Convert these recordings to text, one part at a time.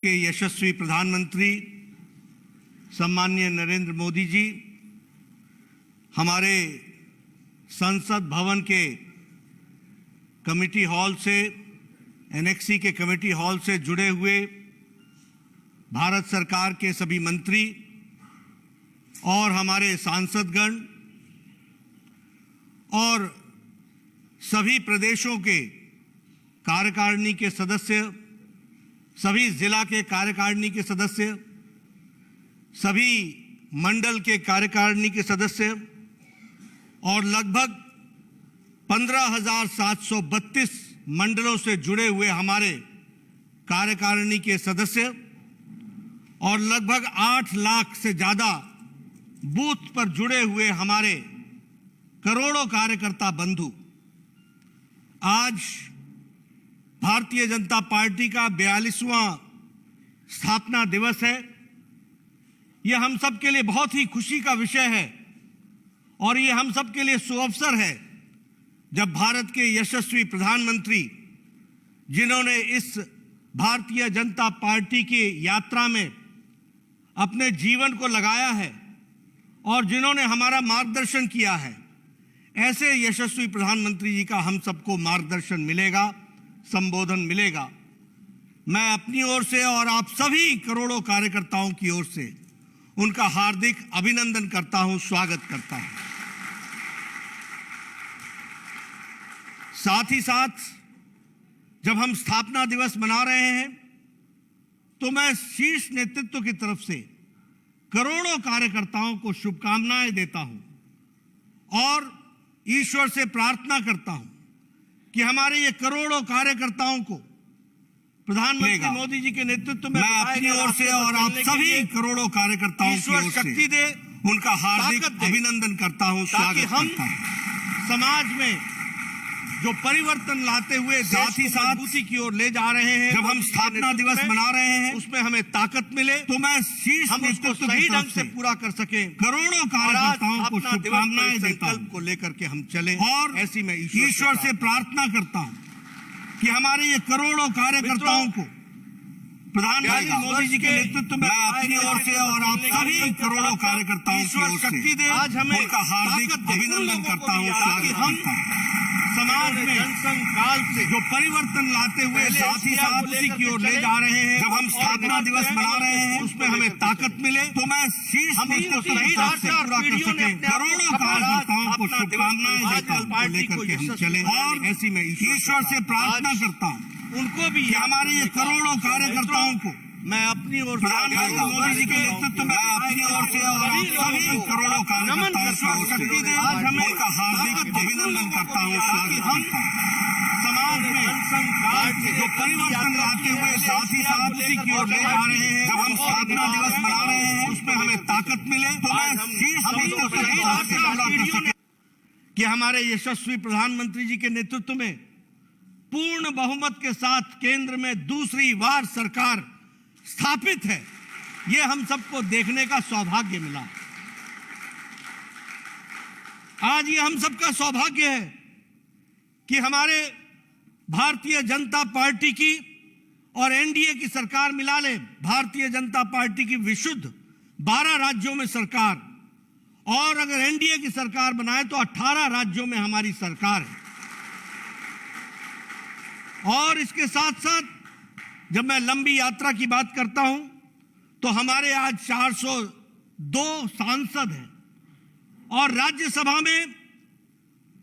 के यशस्वी प्रधानमंत्री सम्माननीय नरेंद्र मोदी जी हमारे संसद भवन के कमेटी हॉल से, एनेक्सी के कमेटी हॉल से जुड़े हुए भारत सरकार के सभी मंत्री और हमारे सांसदगण और सभी प्रदेशों के कार्यकारिणी के सदस्य, सभी जिला के कार्यकारिणी के सदस्य, सभी मंडल के कार्यकारिणी के सदस्य और लगभग 15,732 मंडलों से जुड़े हुए हमारे कार्यकारिणी के सदस्य और लगभग 8 लाख से ज्यादा बूथ पर जुड़े हुए हमारे करोड़ों कार्यकर्ता बंधु, आज भारतीय जनता पार्टी का 42वां स्थापना दिवस है। यह हम सब के लिए बहुत ही खुशी का विषय है और ये हम सब के लिए सुअवसर है जब भारत के यशस्वी प्रधानमंत्री, जिन्होंने इस भारतीय जनता पार्टी की यात्रा में अपने जीवन को लगाया है और जिन्होंने हमारा मार्गदर्शन किया है, ऐसे यशस्वी प्रधानमंत्री जी का हम सबको मार्गदर्शन मिलेगा, संबोधन मिलेगा। मैं अपनी ओर से और आप सभी करोड़ों कार्यकर्ताओं की ओर से उनका हार्दिक अभिनंदन करता हूं, स्वागत करता हूं। साथ ही साथ जब हम स्थापना दिवस मना रहे हैं तो मैं शीर्ष नेतृत्व की तरफ से करोड़ों कार्यकर्ताओं को शुभकामनाएं देता हूं और ईश्वर से प्रार्थना करता हूं कि हमारे ये करोड़ों कार्यकर्ताओं को प्रधानमंत्री मोदी जी के नेतृत्व में मैं अपनी ओर से और आप सभी करोड़ों कार्यकर्ताओं की ईश्वर ओर से शक्ति दे, उनका हार्दिक अभिनंदन करता हूं, ताकि स्वागत हम करता हूं। समाज में जो परिवर्तन लाते हुए साथ ही साथ मजबूती की ओर ले जा रहे हैं, जब हम स्थापना दिवस मना रहे हैं उसमें हमें ताकत मिले तो मैं शीर्ष हम उसको नेतृत्व सही की ढंग तरफ से से पूरा कर सके। करोड़ों कार्यकर्ताओं को शुभकामनाएं देता संकल्प हूं को लेकर के हम चले और ऐसी मैं ईश्वर से प्रार्थना करता हूं कि हमारे ये करोड़ों कार्यकर्ताओं को प्रधानमंत्री मोदी जी के नेतृत्व में अपनी ओर से और आप सभी करोड़ों कार्यकर्ताओं की ओर शक्ति दे, से आज हमें उनका हार्दिक अभिनंदन करता हूं, स्वागत हम करता हूं। समाज में जनसंघ काल से जो परिवर्तन लाते हुए साथ ही साथ उसी की ओर ले जा रहे हैं, जब हम स्थापना दिवस मना रहे हैं उसमें हमें ताकत मिले तो मैं शीर्ष हम नेतृत्व उसको की सही तरफ से रास्ते और पूरा कर पीढ़ियों ने सके। अपने आप को करोड़ों कार्यकर्ताओं को अपना शुभकामनाएं दिवस देता हूं, पार्टी लेकर को के हम यशस्वी चले और ऐसी मैं ईश्वर से प्रार्थना करता हूं उनको भी कि हमारे ये करोड़ों कार्यकर्ताओं को मैं अपनी ओर प्रधानमंत्री मोदी जी के नेतृत्व में अपनी ओर से और आप सभी करोड़ों कार्यकर्ताओं की ओर से आज हमें उनका हार्दिक अभिनंदन करता हूं, स्वागत करता हूं। समाज में जनसंघ काल से जो परिवर्तन लाते हुए साथ ही साथ उसी की ओर ले जा रहे हैं, जब हम स्थापना दिवस मना रहे हैं उसमें हमें ताकत मिले तो मैं शीर्ष नेतृत्व की तरफ से पूरा कर सके कि हमारे यशस्वी प्रधानमंत्री जी के नेतृत्व में पूर्ण बहुमत के साथ केंद्र में दूसरी बार सरकार स्थापित है। यह हम सबको देखने का सौभाग्य मिला। आज ये हम सबका सौभाग्य है कि हमारे भारतीय जनता पार्टी की और एनडीए की सरकार मिला ले, भारतीय जनता पार्टी की विशुद्ध 12 राज्यों में सरकार, और अगर एनडीए की सरकार बनाए तो 18 राज्यों में हमारी सरकार है। और इसके साथ साथ जब मैं लंबी यात्रा की बात करता हूं तो हमारे आज 402 सांसद हैं और राज्यसभा में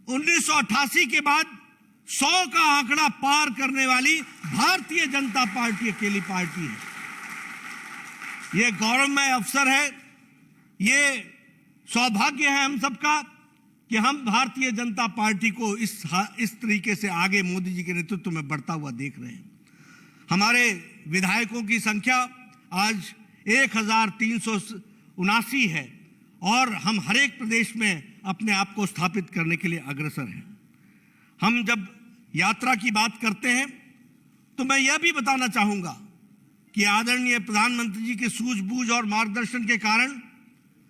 1988 के बाद 100 का आंकड़ा पार करने वाली भारतीय जनता पार्टी अकेली पार्टी है। यह गौरवमय अवसर है, ये सौभाग्य है हम सबका कि हम भारतीय जनता पार्टी को इस तरीके से आगे मोदी जी के नेतृत्व में बढ़ता हुआ देख रहे हैं। हमारे विधायकों की संख्या आज 1379 है और हम हर एक प्रदेश में अपने आप को स्थापित करने के लिए अग्रसर हैं। हम जब यात्रा की बात करते हैं तो मैं यह भी बताना चाहूंगा कि आदरणीय प्रधानमंत्री जी के सूझबूझ और मार्गदर्शन के कारण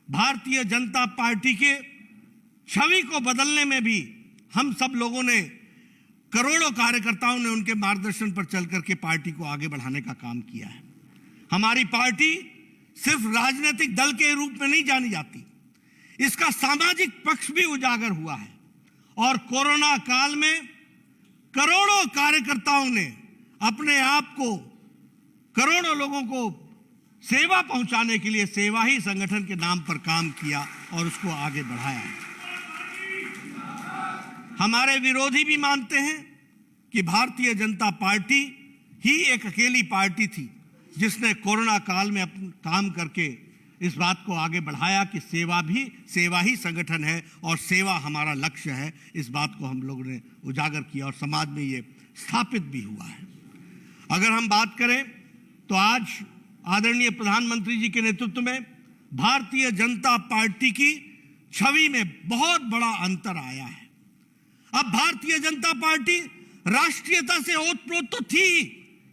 भारतीय जनता पार्टी के छवि को बदलने में भी हम सब लोगों ने, करोड़ों कार्यकर्ताओं ने उनके मार्गदर्शन पर चल करके पार्टी को आगे बढ़ाने का काम किया है। हमारी पार्टी सिर्फ राजनीतिक दल के रूप में नहीं जानी जाती, इसका सामाजिक पक्ष भी उजागर हुआ है। और कोरोना काल में करोड़ों कार्यकर्ताओं ने अपने आप को करोड़ों लोगों को सेवा पहुंचाने के लिए सेवा ही संगठन के नाम पर काम किया और उसको आगे बढ़ाया। हमारे विरोधी भी मानते हैं कि भारतीय जनता पार्टी ही एक अकेली पार्टी थी जिसने कोरोना काल में अपना काम करके इस बात को आगे बढ़ाया कि सेवा ही संगठन है और सेवा हमारा लक्ष्य है। इस बात को हम लोगों ने उजागर किया और समाज में ये स्थापित भी हुआ है। अगर हम बात करें तो आज आदरणीय प्रधानमंत्री जी के नेतृत्व में भारतीय जनता पार्टी की छवि में बहुत बड़ा अंतर आया है। अब भारतीय जनता पार्टी राष्ट्रीयता से ओतप्रोत तो थी,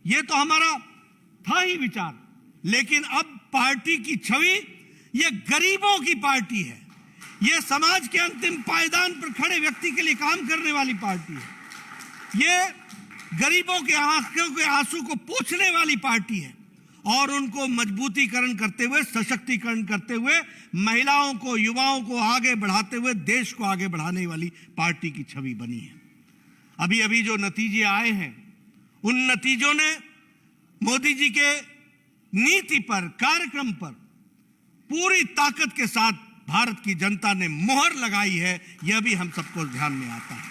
ये तो हमारा था ही विचार, लेकिन अब पार्टी की छवि ये गरीबों की पार्टी है, ये समाज के अंतिम पायदान पर खड़े व्यक्ति के लिए काम करने वाली पार्टी है, ये गरीबों के आंखों के आंसू को पोंछने वाली पार्टी है और उनको मजबूतीकरण करते हुए, सशक्तिकरण करते हुए, महिलाओं को, युवाओं को आगे बढ़ाते हुए देश को आगे बढ़ाने वाली पार्टी की छवि बनी है। अभी अभी जो नतीजे आए हैं उन नतीजों ने मोदी जी के नीति पर, कार्यक्रम पर पूरी ताकत के साथ भारत की जनता ने मोहर लगाई है, यह भी हम सबको ध्यान में आता है।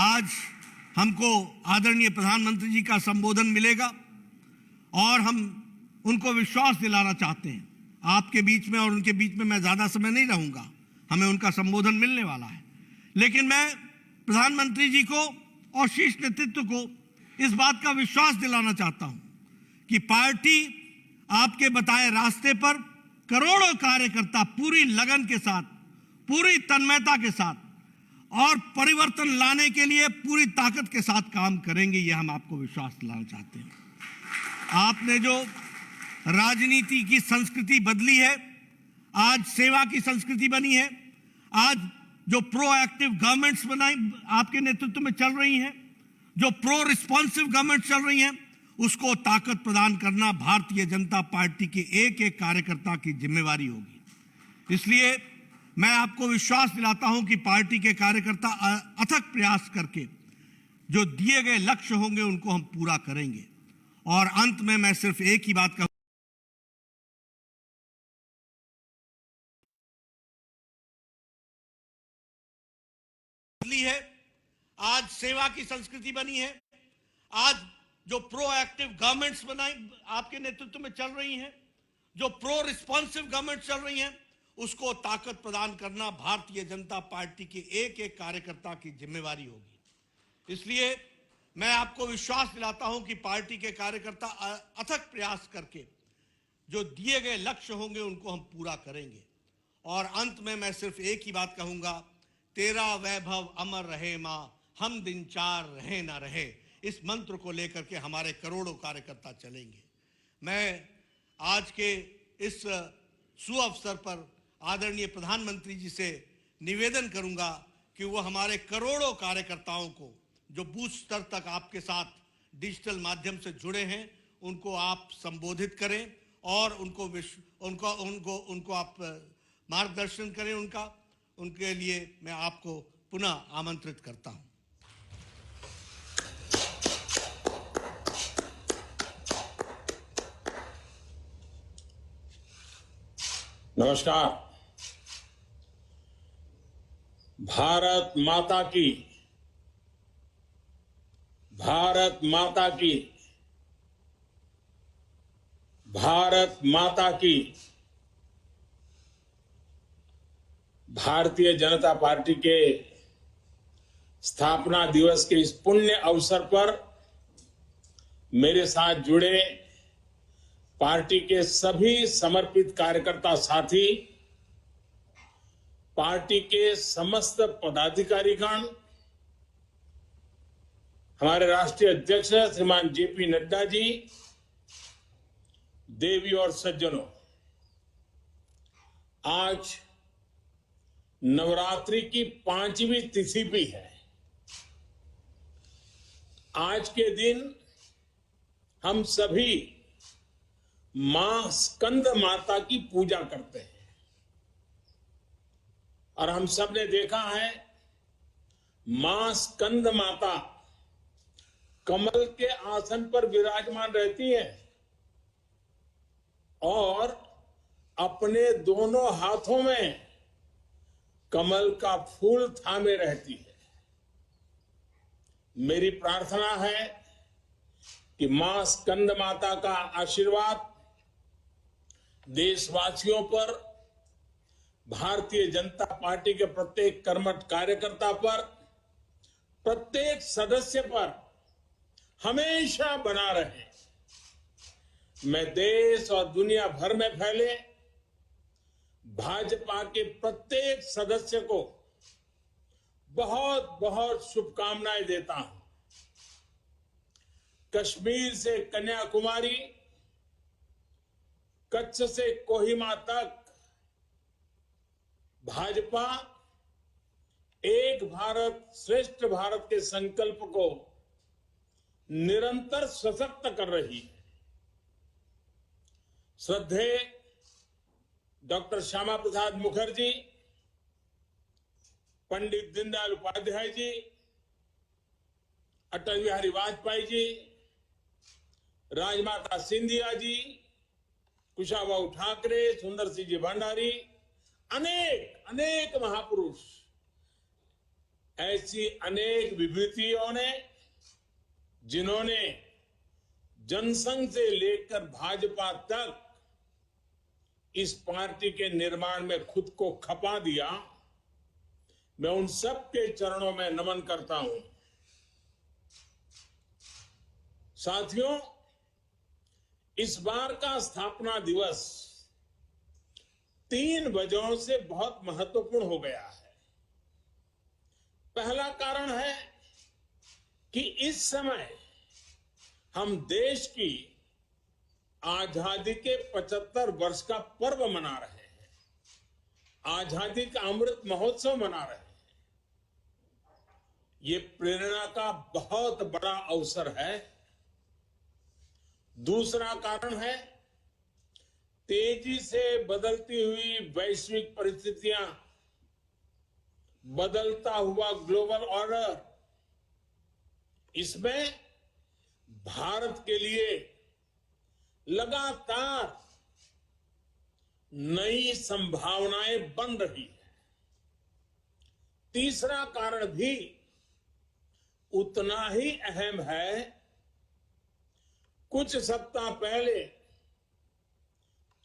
आज हमको आदरणीय प्रधानमंत्री जी का संबोधन मिलेगा और हम उनको विश्वास दिलाना चाहते हैं। आपके बीच में और उनके बीच में मैं ज्यादा समय नहीं रहूंगा, हमें उनका संबोधन मिलने वाला है, लेकिन मैं प्रधानमंत्री जी को और शीर्ष नेतृत्व को इस बात का विश्वास दिलाना चाहता हूं कि पार्टी आपके बताए रास्ते पर करोड़ों कार्यकर्ता पूरी लगन के साथ, पूरी तन्मयता के साथ और परिवर्तन लाने के लिए पूरी ताकत के साथ काम करेंगे, यह हम आपको विश्वास दिलाना चाहते हैं। आपने जो राजनीति की संस्कृति बदली है, आज सेवा की संस्कृति बनी है, आज जो प्रोएक्टिव गवर्नमेंट्स बनाई आपके नेतृत्व में चल रही हैं, जो प्रो रिस्पॉन्सिव गवर्नमेंट चल रही हैं, उसको ताकत प्रदान करना भारतीय जनता पार्टी के एक एक कार्यकर्ता की जिम्मेवारी होगी। इसलिए मैं आपको विश्वास दिलाता हूं कि पार्टी के कार्यकर्ता अथक प्रयास करके जो दिए गए लक्ष्य होंगे उनको हम पूरा करेंगे। और अंत में मैं सिर्फ एक ही बात कहूं, है आज सेवा की संस्कृति बनी है, आज जो प्रोएक्टिव गवर्नमेंट्स बनाई आपके नेतृत्व में चल रही हैं, जो प्रो रिस्पॉन्सिव गवर्नमेंट चल रही हैं, उसको ताकत प्रदान करना भारतीय जनता पार्टी के एक एक कार्यकर्ता की जिम्मेवारी होगी। इसलिए मैं आपको विश्वास दिलाता हूं कि पार्टी के कार्यकर्ता अथक प्रयास करके जो दिए गए लक्ष्य होंगे उनको हम पूरा करेंगे। और अंत में मैं सिर्फ एक ही बात कहूंगा, तेरा वैभव अमर रहे मां, हम दिन चार रहे ना रहे, इस मंत्र को लेकर के हमारे करोड़ों कार्यकर्ता चलेंगे। मैं आज के इस सुअवसर पर आदरणीय प्रधानमंत्री जी से निवेदन करूंगा कि वो हमारे करोड़ों कार्यकर्ताओं को जो बूथ स्तर तक आपके साथ डिजिटल माध्यम से जुड़े हैं, उनको आप संबोधित करें और उनको आप मार्गदर्शन करें। उनके लिए मैं आपको पुनः आमंत्रित करता हूं। नमस्कार। भारत माता की, भारत माता की, भारत माता की। भारतीय जनता पार्टी के स्थापना दिवस के इस पुण्य अवसर पर मेरे साथ जुड़े पार्टी के सभी समर्पित कार्यकर्ता साथी, पार्टी के समस्त पदाधिकारीगण, हमारे राष्ट्रीय अध्यक्ष श्रीमान जेपी नड्डा जी, देवी और सज्जनों, आज नवरात्रि की 5वीं तिथि भी है। आज के दिन हम सभी मां स्कंद माता की पूजा करते हैं। और हम सब ने देखा है, मां स्कंद माता कमल के आसन पर विराजमान रहती है और अपने दोनों हाथों में कमल का फूल थामे रहती है। मेरी प्रार्थना है कि मां स्कंद माता का आशीर्वाद देशवासियों पर, भारतीय जनता पार्टी के प्रत्येक कर्मठ कार्यकर्ता पर, प्रत्येक सदस्य पर हमेशा बना रहे। मैं देश और दुनिया भर में फैले भाजपा के प्रत्येक सदस्य को बहुत बहुत शुभकामनाएं देता हूं। कश्मीर से कन्याकुमारी, कच्छ से कोहिमा तक भाजपा एक भारत श्रेष्ठ भारत के संकल्प को निरंतर सशक्त कर रही है। श्रद्धेय डॉक्टर श्यामा प्रसाद मुखर्जी, पंडित दीनदयाल उपाध्याय जी, अटल बिहारी वाजपेयी जी, राजमाता सिंधिया जी, कुशाभाऊ ठाकरे, सुंदर सिंह जी भंडारी, अनेक महापुरुष, ऐसी अनेक विभूतियों ने, जिन्होंने जनसंघ से लेकर भाजपा तक इस पार्टी के निर्माण में खुद को खपा दिया, मैं उन सब के चरणों में नमन करता हूं। साथियों, इस बार का स्थापना दिवस 3 वजहों से बहुत महत्वपूर्ण हो गया है। पहला कारण है कि इस समय हम देश की आजादी के 75 वर्ष का पर्व मना रहे हैं, आजादी का अमृत महोत्सव मना रहे हैं। ये प्रेरणा का बहुत बड़ा अवसर है। दूसरा कारण है तेजी से बदलती हुई वैश्विक परिस्थितियां, बदलता हुआ ग्लोबल ऑर्डर, इसमें भारत के लिए लगातार नई संभावनाएं बन रही है। तीसरा कारण भी उतना ही अहम है। कुछ सप्ताह पहले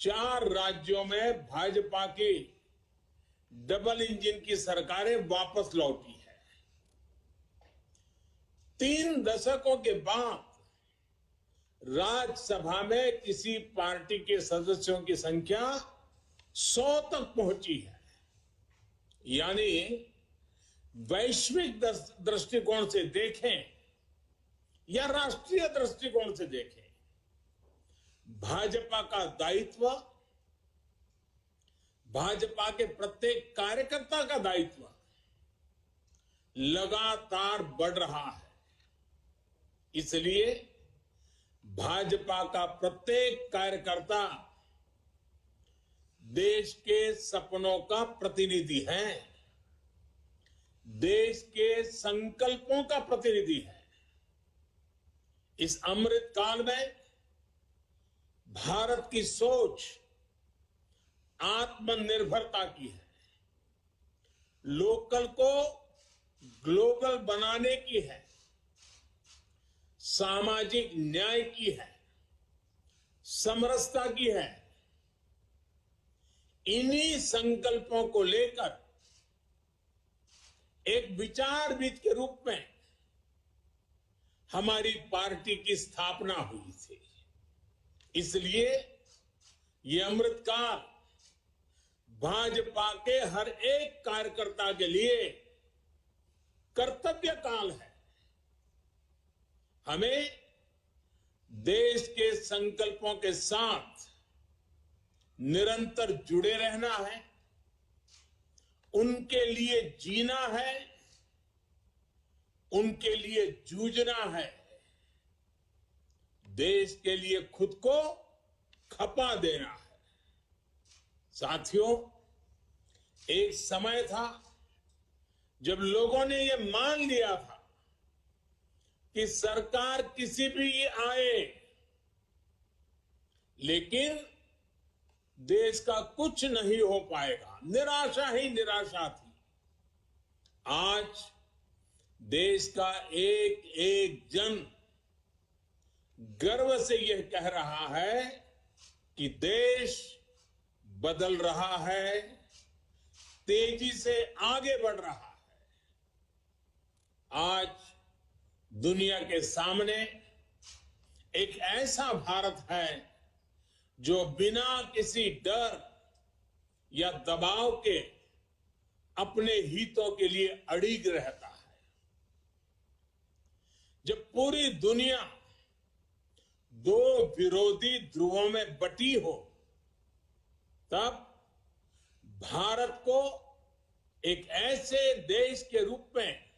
4 राज्यों में भाजपा की डबल इंजन की सरकारें वापस लौटी है। 3 दशकों के बाद राज्यसभा में किसी पार्टी के सदस्यों की संख्या 100 तक पहुंची है। यानी वैश्विक दृष्टिकोण से देखें या राष्ट्रीय दृष्टिकोण से देखें, भाजपा का दायित्व, भाजपा के प्रत्येक कार्यकर्ता का दायित्व लगातार बढ़ रहा है। इसलिए भाजपा का प्रत्येक कार्यकर्ता देश के सपनों का प्रतिनिधि है, देश के संकल्पों का प्रतिनिधि है। इस अमृत काल में भारत की सोच आत्मनिर्भरता की है, लोकल को ग्लोबल बनाने की है, सामाजिक न्याय की है, समरसता की है। इन्हीं संकल्पों को लेकर एक विचारविद के रूप में हमारी पार्टी की स्थापना हुई थी। इसलिए ये अमृतकाल भाजपा के हर एक कार्यकर्ता के लिए कर्तव्य काल है। हमें देश के संकल्पों के साथ निरंतर जुड़े रहना है, उनके लिए जीना है, उनके लिए जूझना है, देश के लिए खुद को खपा देना है। साथियों, एक समय था जब लोगों ने ये मान लिया था कि सरकार किसी भी आए, लेकिन देश का कुछ नहीं हो पाएगा। निराशा ही निराशा थी। आज देश का एक एक जन गर्व से यह कह रहा है कि देश बदल रहा है, तेजी से आगे बढ़ रहा है। आज दुनिया के सामने एक ऐसा भारत है जो बिना किसी डर या दबाव के अपने हितों के लिए अड़िग रहता है। जब पूरी दुनिया दो विरोधी ध्रुवों में बटी हो, तब भारत को एक ऐसे देश के रूप में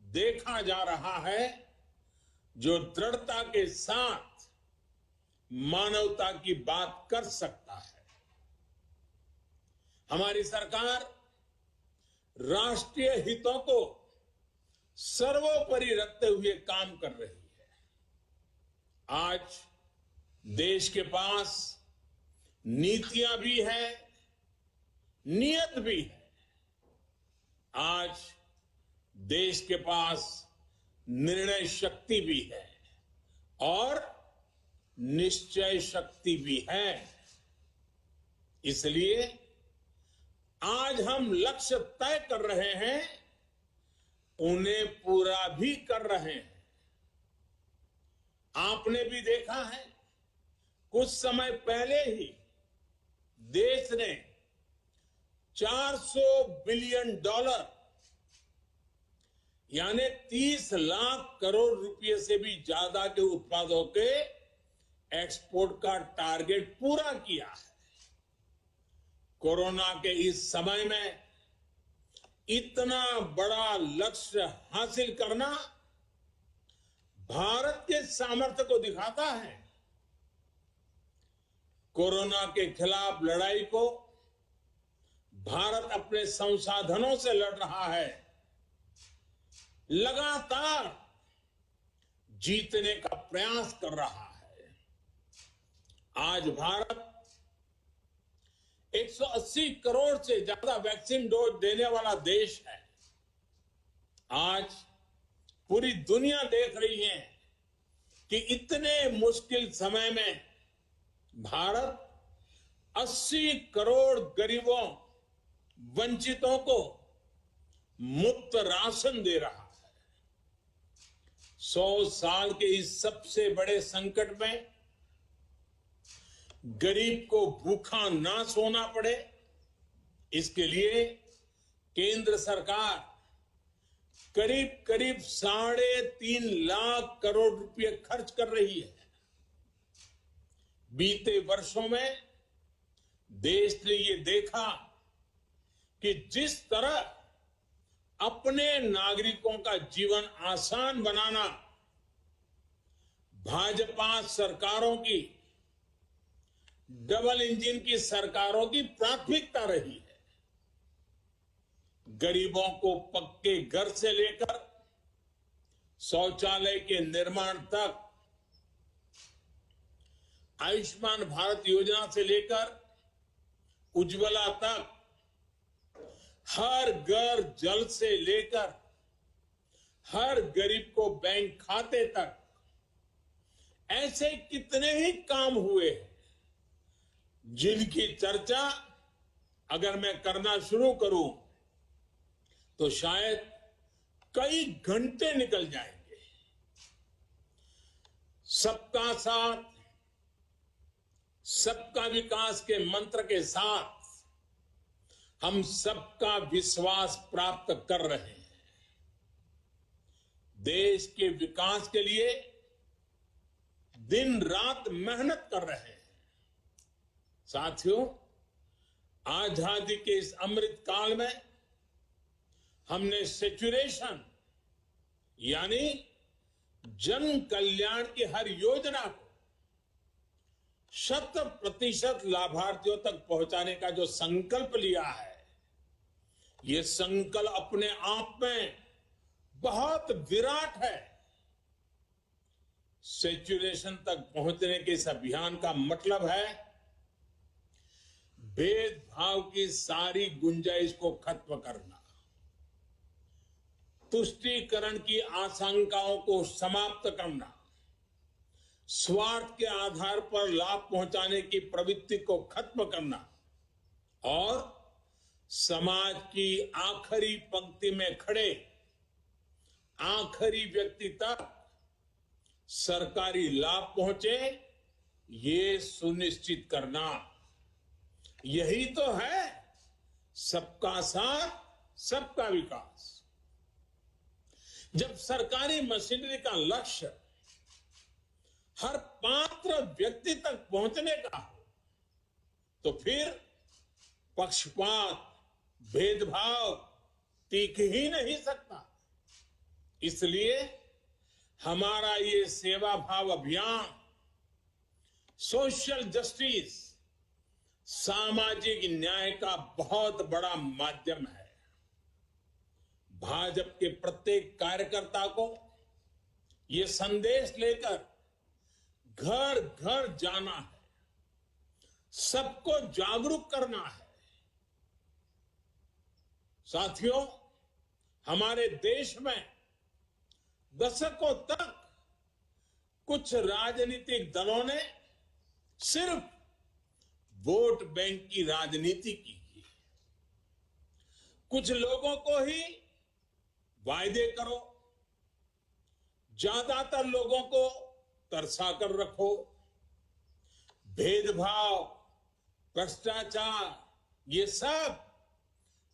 देखा जा रहा है जो दृढ़ता के साथ मानवता की बात कर सकता है। हमारी सरकार राष्ट्रीय हितों को सर्वोपरि रखते हुए काम कर रही है। आज देश के पास नीतियां भी है, नियत भी है। आज देश के पास निर्णय शक्ति भी है और निश्चय शक्ति भी है। इसलिए आज हम लक्ष्य तय कर रहे हैं, उन्हें पूरा भी कर रहे हैं। आपने भी देखा है, कुछ समय पहले ही देश ने $400 बिलियन यानी 30 लाख करोड़ रुपए से भी ज्यादा के उत्पादों के एक्सपोर्ट का टारगेट पूरा किया है। कोरोना के इस समय में इतना बड़ा लक्ष्य हासिल करना भारत के सामर्थ्य को दिखाता है। कोरोना के खिलाफ लड़ाई को भारत अपने संसाधनों से लड़ रहा है, लगातार जीतने का प्रयास कर रहा है। आज भारत 180 करोड़ से ज्यादा वैक्सीन डोज देने वाला देश है। आज पूरी दुनिया देख रही है कि इतने मुश्किल समय में भारत 80 करोड़ गरीबों, वंचितों को मुफ्त राशन दे रहा है। 100 साल के इस सबसे बड़े संकट में गरीब को भूखा ना सोना पड़े, इसके लिए केंद्र सरकार करीब करीब 3.5 लाख करोड़ रुपए खर्च कर रही है। बीते वर्षों में देश ने ये देखा कि जिस तरह अपने नागरिकों का जीवन आसान बनाना भाजपा सरकारों की, डबल इंजन की सरकारों की प्राथमिकता रही है। गरीबों को पक्के घर से लेकर शौचालय के निर्माण तक, आयुष्मान भारत योजना से लेकर उज्ज्वला तक, हर घर जल से लेकर हर गरीब को बैंक खाते तक, ऐसे कितने ही काम हुए हैं जिनकी चर्चा अगर मैं करना शुरू करूं तो शायद कई घंटे निकल जाएंगे। सबका साथ, सबका विकास के मंत्र के साथ हम सबका विश्वास प्राप्त कर रहे हैं। देश के विकास के लिए दिन रात मेहनत कर रहे हैं। साथियों, आजादी के इस अमृत काल में हमने सेचुरेशन यानी जन कल्याण की हर योजना को 100% लाभार्थियों तक पहुंचाने का जो संकल्प लिया है, ये संकल्प अपने आप में बहुत विराट है। सैचुरेशन तक पहुंचने के इस अभियान का मतलब है भेदभाव की सारी गुंजाइश को खत्म करना, तुष्टीकरण की आशंकाओं को समाप्त करना, स्वार्थ के आधार पर लाभ पहुंचाने की प्रवृत्ति को खत्म करना और समाज की आखिरी पंक्ति में खड़े आखिरी व्यक्ति तक सरकारी लाभ पहुंचे, ये सुनिश्चित करना। यही तो है सबका साथ, सबका विकास। जब सरकारी मशीनरी का लक्ष्य हर पात्र व्यक्ति तक पहुंचने का हो, तो फिर पक्षपात, भेदभाव टिक ही नहीं सकता। इसलिए हमारा ये सेवा भाव अभियान सोशल जस्टिस, सामाजिक न्याय का बहुत बड़ा माध्यम है। भाजपा के प्रत्येक कार्यकर्ता को ये संदेश लेकर घर घर जाना है, सबको जागरूक करना है। साथियों, हमारे देश में दशकों तक कुछ राजनीतिक दलों ने सिर्फ वोट बैंक की राजनीति की। कुछ लोगों को ही वायदे करो, ज्यादातर लोगों को तरसा कर रखो। भेदभाव, भ्रष्टाचार, ये सब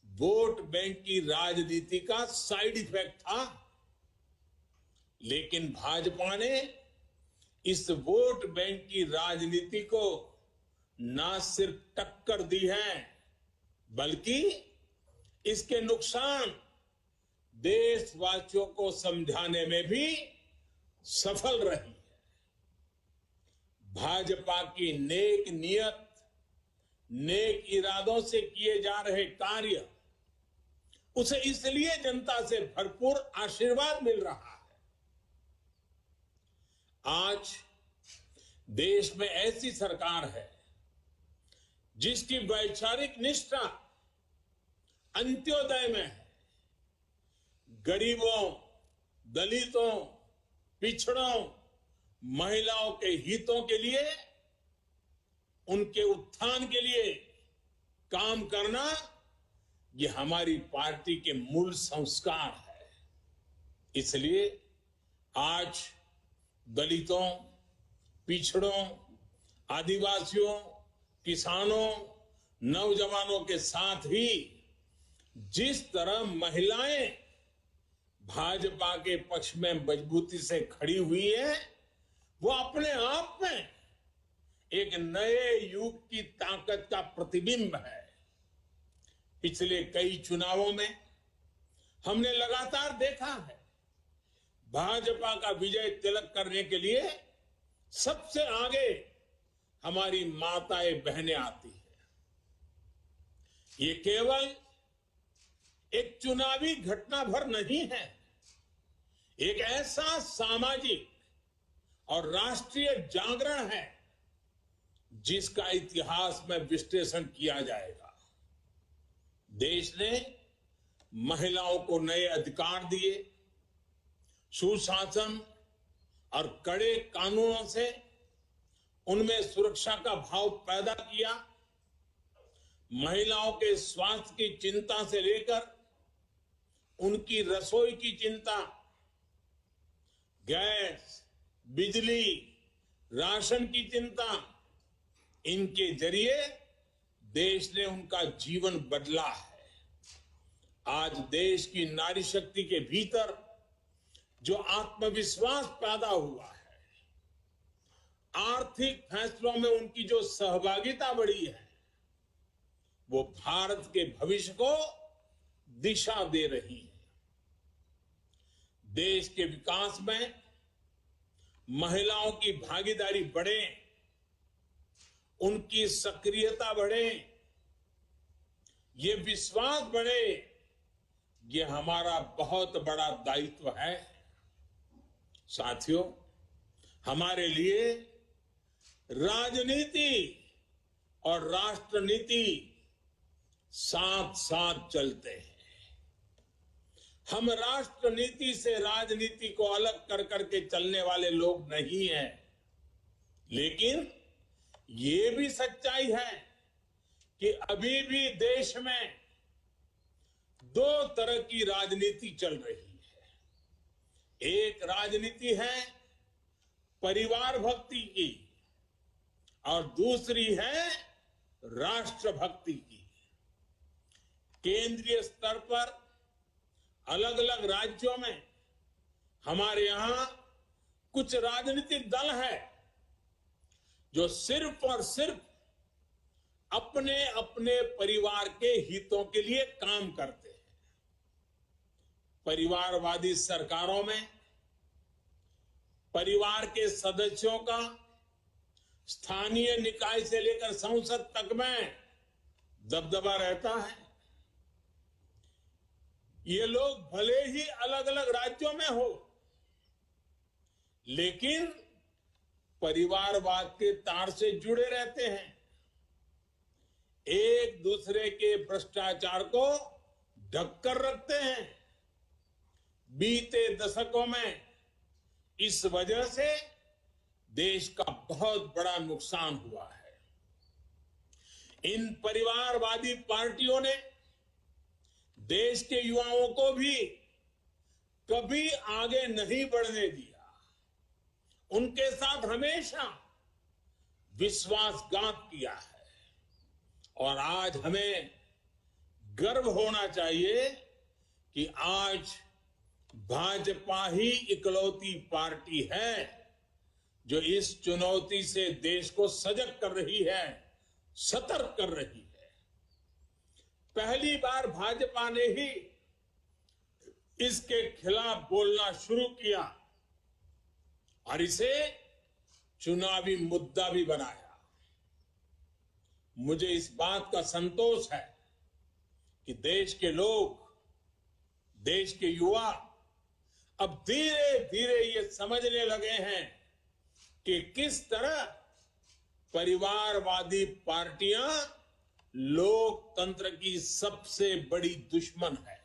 वोट बैंक की राजनीति का साइड इफेक्ट था। लेकिन भाजपा ने इस वोट बैंक की राजनीति को ना सिर्फ टक्कर दी है, बल्कि इसके नुकसान देशवासियों को समझाने में भी सफल रही है। भाजपा की नेक नियत, नेक इरादों से किए जा रहे कार्य, उसे इसलिए जनता से भरपूर आशीर्वाद मिल रहा है। आज देश में ऐसी सरकार है जिसकी वैचारिक निष्ठा अंत्योदय में है। गरीबों, दलितों, पिछड़ों, महिलाओं के हितों के लिए, उनके उत्थान के लिए काम करना, ये हमारी पार्टी के मूल संस्कार है। इसलिए आज दलितों, पिछड़ों, आदिवासियों, किसानों, नौजवानों के साथ ही जिस तरह महिलाएं भाजपा के पक्ष में मजबूती से खड़ी हुई है, वो अपने आप में एक नए युग की ताकत का प्रतिबिंब है। पिछले कई चुनावों में हमने लगातार देखा है, भाजपा का विजय तिलक करने के लिए सबसे आगे हमारी माताएं बहनें आती है। ये केवल एक चुनावी घटना भर नहीं है, एक ऐसा सामाजिक और राष्ट्रीय जागरण है जिसका इतिहास में विश्लेषण किया जाएगा। देश ने महिलाओं को नए अधिकार दिए, सुशासन और कड़े कानूनों से उनमें सुरक्षा का भाव पैदा किया। महिलाओं के स्वास्थ्य की चिंता से लेकर उनकी रसोई की चिंता, गैस, बिजली, राशन की चिंता, इनके जरिए देश ने उनका जीवन बदला है। आज देश की नारी शक्ति के भीतर जो आत्मविश्वास पैदा हुआ है, आर्थिक फैसलों में उनकी जो सहभागिता बढ़ी है, वो भारत के भविष्य को दिशा दे रही है। देश के विकास में महिलाओं की भागीदारी बढ़े, उनकी सक्रियता बढ़े, ये विश्वास बढ़े, ये हमारा बहुत बड़ा दायित्व है। साथियों, हमारे लिए राजनीति और राष्ट्रनीति साथ साथ चलते हैं। हम राष्ट्रनीति से राजनीति को अलग कर करके चलने वाले लोग नहीं हैं, लेकिन ये भी सच्चाई है कि अभी भी देश में दो तरह की राजनीति चल रही है। एक राजनीति है परिवार भक्ति की और दूसरी है राष्ट्र भक्ति की। केंद्रीय स्तर पर अलग अलग राज्यों में हमारे यहां कुछ राजनीतिक दल है जो सिर्फ और सिर्फ अपने अपने परिवार के हितों के लिए काम करते हैं। परिवारवादी सरकारों में परिवार के सदस्यों का स्थानीय निकाय से लेकर संसद तक में दबदबा रहता है। ये लोग भले ही अलग अलग राज्यों में हो, लेकिन परिवारवाद के तार से जुड़े रहते हैं। एक दूसरे के भ्रष्टाचार को ढककर रखते हैं। बीते दशकों में इस वजह से देश का बहुत बड़ा नुकसान हुआ है। इन परिवारवादी पार्टियों ने देश के युवाओं को भी कभी आगे नहीं बढ़ने दिया। उनके साथ हमेशा विश्वासघात किया है। और आज हमें गर्व होना चाहिए कि आज भाजपा ही इकलौती पार्टी है जो इस चुनौती से देश को सजग कर रही है, सतर्क कर रही है। पहली बार भाजपा ने ही इसके खिलाफ बोलना शुरू किया और इसे चुनावी मुद्दा भी बनाया। मुझे इस बात का संतोष है कि देश के लोग, देश के युवा अब धीरे धीरे ये समझने लगे हैं कि किस तरह परिवारवादी पार्टियां लोकतंत्र की सबसे बड़ी दुश्मन है।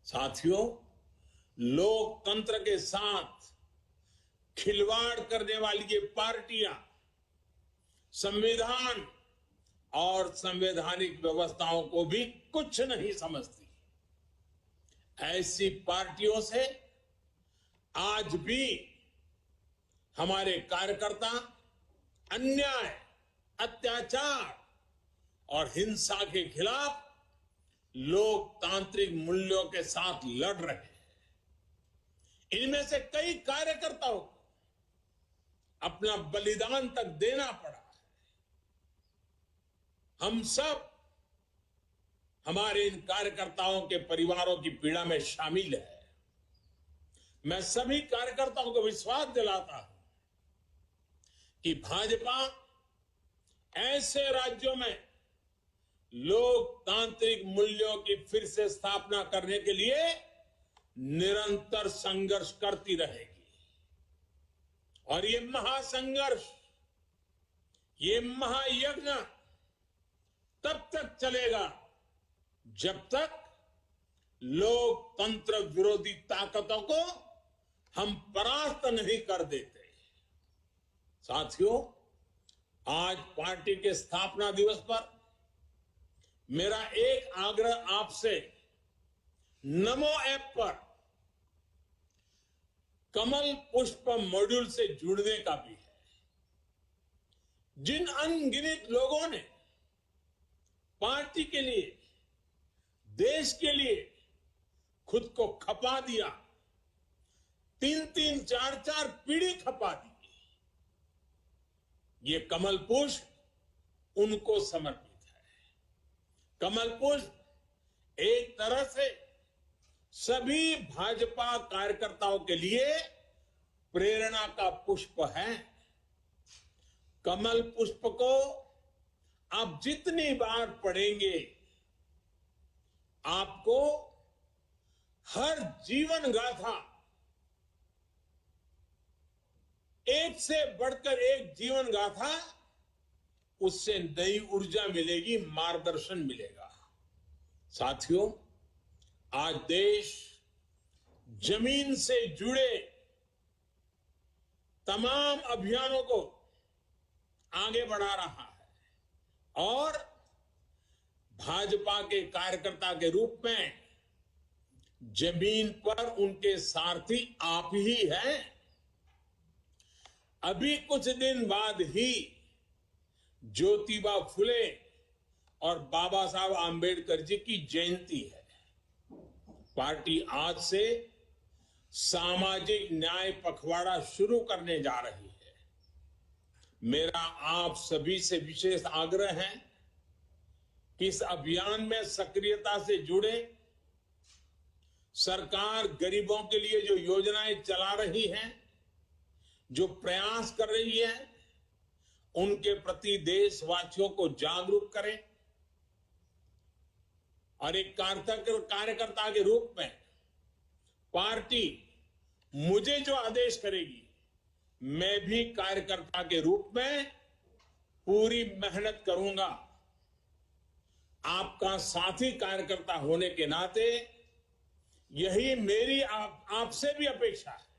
साथियों, लोकतंत्र के साथ खिलवाड़ करने वाली ये पार्टियां संविधान और संवैधानिक व्यवस्थाओं को भी कुछ नहीं समझती। ऐसी पार्टियों से आज भी हमारे कार्यकर्ता अन्याय, अत्याचार और हिंसा के खिलाफ लोकतांत्रिक मूल्यों के साथ लड़ रहे हैं। इनमें से कई कार्यकर्ताओं को अपना बलिदान तक देना पड़ा है। हम सब हमारे इन कार्यकर्ताओं के परिवारों की पीड़ा में शामिल है। मैं सभी कार्यकर्ताओं को विश्वास दिलाता हूं कि भाजपा ऐसे राज्यों में लोकतांत्रिक मूल्यों की फिर से स्थापना करने के लिए निरंतर संघर्ष करती रहेगी। और ये महासंघर्ष, ये महायज्ञ तब तक चलेगा जब तक लोकतंत्र विरोधी ताकतों को हम परास्त नहीं कर देते। साथियों, आज पार्टी के स्थापना दिवस पर मेरा एक आग्रह आपसे नमो ऐप पर कमल पुष्प मॉड्यूल से जुड़ने का भी है। जिन अनगिनत लोगों ने पार्टी के लिए, देश के लिए खुद को खपा दिया, 3-3, 4-4 पीढ़ी खपा दी, ये कमल पुष्प उनको समर्पित है। कमल पुष्प एक तरह से सभी भाजपा कार्यकर्ताओं के लिए प्रेरणा का पुष्प है। कमल पुष्प को आप जितनी बार पढ़ेंगे, आपको हर जीवन गाथा, एक से बढ़कर एक जीवन गाथा, उससे नई ऊर्जा मिलेगी, मार्गदर्शन मिलेगा। साथियों, आज देश जमीन से जुड़े तमाम अभियानों को आगे बढ़ा रहा है और भाजपा के कार्यकर्ता के रूप में जमीन पर उनके सारथी आप ही हैं। अभी कुछ दिन बाद ही ज्योतिबा फुले और बाबा साहब आंबेडकर जी की जयंती है। पार्टी आज से सामाजिक न्याय पखवाड़ा शुरू करने जा रही है। मेरा आप सभी से विशेष आग्रह है कि इस अभियान में सक्रियता से जुड़े। सरकार गरीबों के लिए जो योजनाएं चला रही है, जो प्रयास कर रही है, उनके प्रति देशवासियों को जागरूक करें और एक कार्यकर्ता के रूप में पार्टी मुझे जो आदेश करेगी, मैं भी कार्यकर्ता के रूप में पूरी मेहनत करूंगा। आपका साथी कार्यकर्ता होने के नाते यही मेरी आपसे भी अपेक्षा है।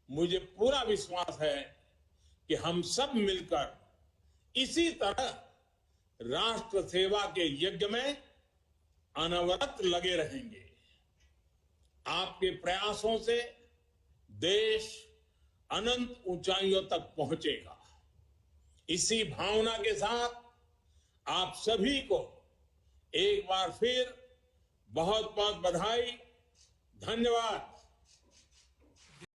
मुझे पूरा विश्वास है कि हम सब मिलकर इसी तरह राष्ट्र सेवा के यज्ञ में अनवरत लगे रहेंगे। आपके प्रयासों से देश अनंत ऊंचाइयों तक पहुंचेगा। इसी भावना के साथ आप सभी को एक बार फिर बहुत बहुत बधाई, धन्यवाद।